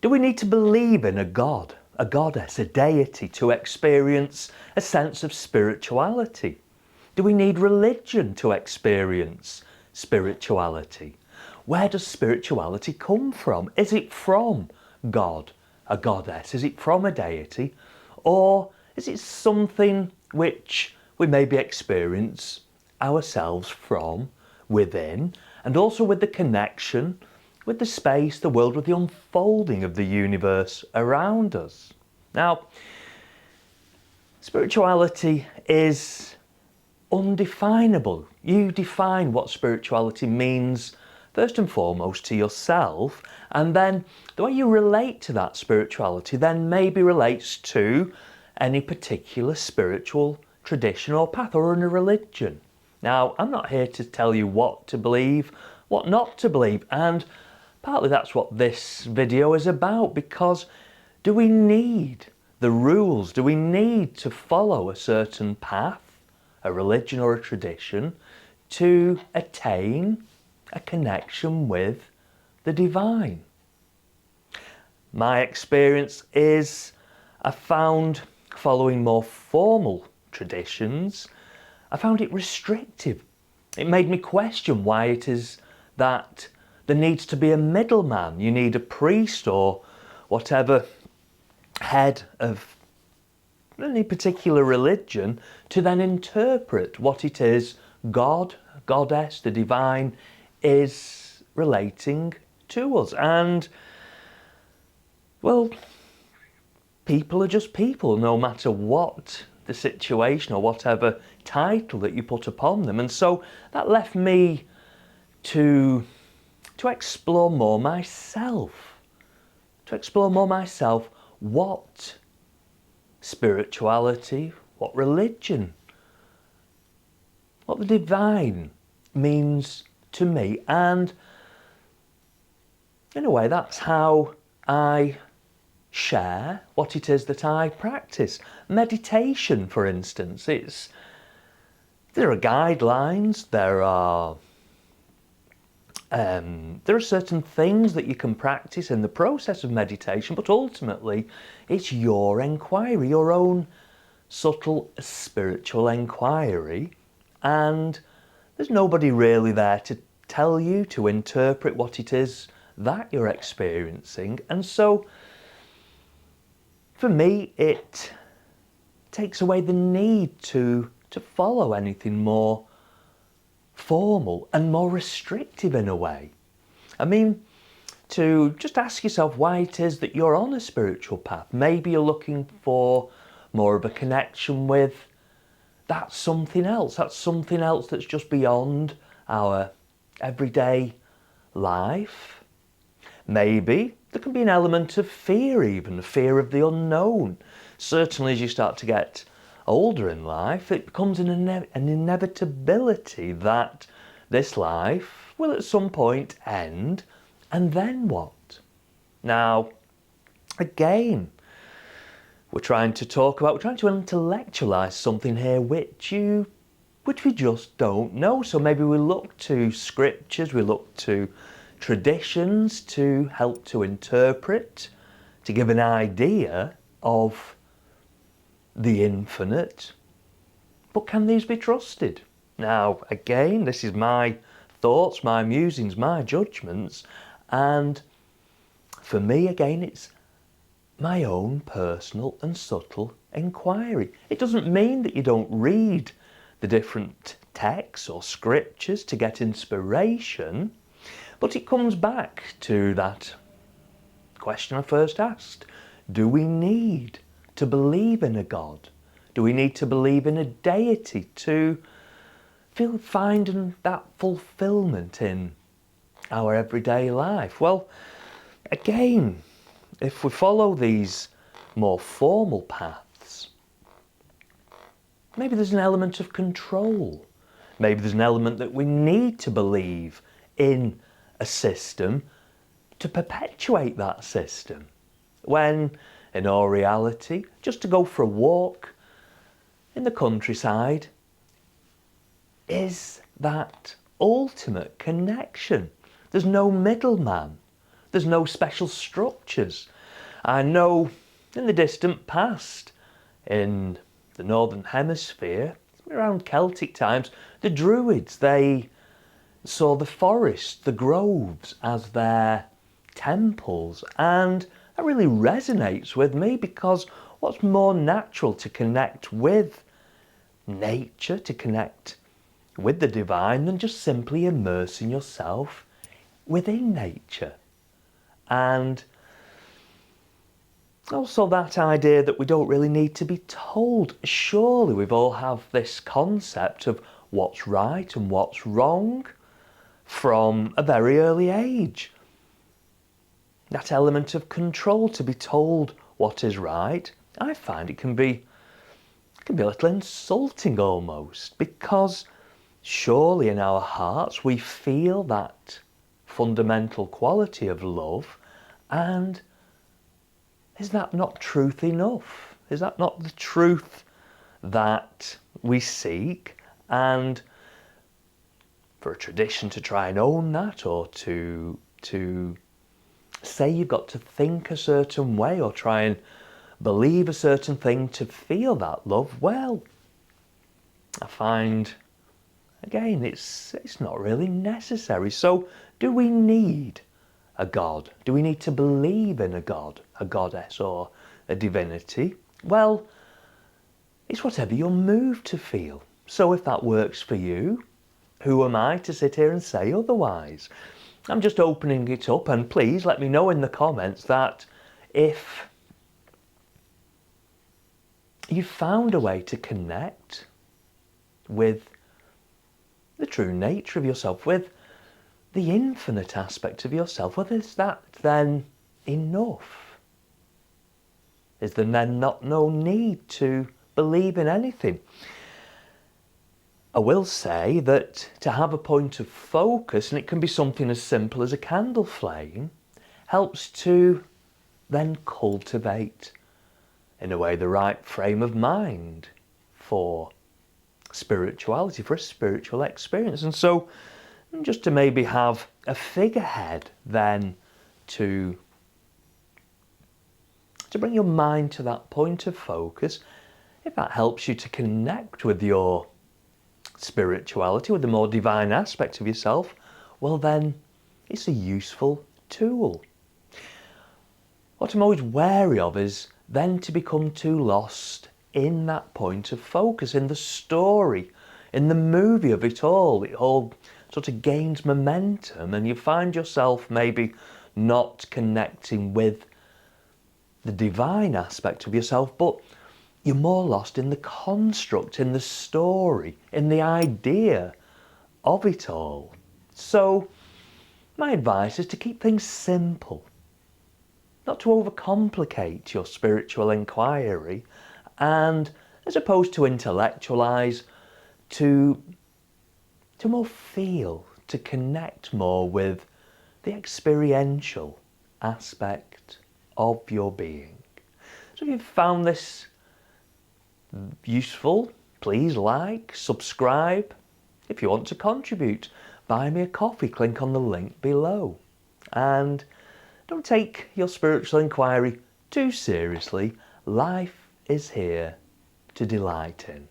Do we need to believe in a god, a goddess, a deity to experience a sense of spirituality? Do we need religion to experience spirituality? Where does spirituality come from? Is it from God, a goddess? Is it from a deity? Or is it something which we maybe experience ourselves from within, and also with the connection with the space, the world, with the unfolding of the universe around us? Now, spirituality is undefinable. You define what spirituality means first and foremost to yourself, and then the way you relate to that spirituality then maybe relates to any particular spiritual tradition or path or in a religion. Now, I'm not here to tell you what to believe, what not to believe, and partly that's what this video is about, because do we need the rules? Do we need to follow a certain path, a religion or a tradition, to attain a connection with the divine? My experience is I found following more formal traditions, I found it restrictive. It made me question why it is that there needs to be a middleman. You need a priest or whatever head of any particular religion to then interpret what it is God, goddess, the divine is relating to us. And, well, people are just people, no matter what the situation or whatever title that you put upon them. And so that left me to explore more myself, what spirituality, what religion, what the divine means to me. And in a way, that's how I share what it is that I practice. Meditation, for instance, there are guidelines, there are certain things that you can practice in the process of meditation, but ultimately it's your inquiry, your own subtle spiritual inquiry, and there's nobody really there to tell you, to interpret what it is that you're experiencing. And so for me, it takes away the need to follow anything more formal and more restrictive in a way. I mean, to just ask yourself why it is that you're on a spiritual path. Maybe you're looking for more of a connection with that something else. That's something else that's just beyond our everyday life. Maybe there can be an element of fear, even the fear of the unknown. Certainly as you start to get older in life, it becomes an inevitability that this life will at some point end, and then what? Now, again, we're trying to intellectualize something here which we just don't know. So maybe we look to scriptures, we look to traditions to help to interpret, to give an idea of the infinite. But can these be trusted? Now, again, this is my thoughts, my musings, my judgments, and for me, again, it's my own personal and subtle inquiry. It doesn't mean that you don't read the different texts or scriptures to get inspiration, but it comes back to that question I first asked. Do we need to believe in a God? Do we need to believe in a deity to find that fulfillment in our everyday life? Well, again, if we follow these more formal paths, maybe there's an element of control. Maybe there's an element that we need to believe in a system to perpetuate that system, when in all reality, just to go for a walk in the countryside is that ultimate connection. There's no middleman. There's no special structures. I know in the distant past, in the Northern Hemisphere, around Celtic times, the Druids, they saw the forest, the groves as their temples, and that really resonates with me, because what's more natural to connect with nature, to connect with the divine, than just simply immersing yourself within nature? And also that idea that we don't really need to be told. Surely we've all have this concept of what's right and what's wrong from a very early age. That element of control, to be told what is right, I find it can be a little insulting almost, because surely in our hearts we feel that fundamental quality of love, and is that not truth enough? Is that not the truth that we seek? And for a tradition to try and own that, or to say you've got to think a certain way or try and believe a certain thing to feel that love, well, I find, again, it's not really necessary. So do we need a God? Do we need to believe in a God, a goddess, or a divinity? Well, it's whatever you're moved to feel. So if that works for you, who am I to sit here and say otherwise? I'm just opening it up, and please let me know in the comments that if you found a way to connect with the true nature of yourself, with the infinite aspect of yourself, whether is that then enough? Is there then no need to believe in anything? I will say that to have a point of focus, and it can be something as simple as a candle flame, helps to then cultivate, in a way, the right frame of mind for spirituality, for a spiritual experience. And so just to maybe have a figurehead then to bring your mind to that point of focus, if that helps you to connect with your spirituality, with the more divine aspect of yourself, well then it's a useful tool. What I'm always wary of is then to become too lost in that point of focus, in the story, in the movie of it all. It all sort of gains momentum, and you find yourself maybe not connecting with the divine aspect of yourself, but you're more lost in the construct, in the story, in the idea of it all. So my advice is to keep things simple, not to overcomplicate your spiritual inquiry, and as opposed to intellectualize, to more feel, to connect more with the experiential aspect of your being. So if you've found this useful, please like, subscribe. If you want to contribute, buy me a coffee, click on the link below. And don't take your spiritual inquiry too seriously. Life is here to delight in.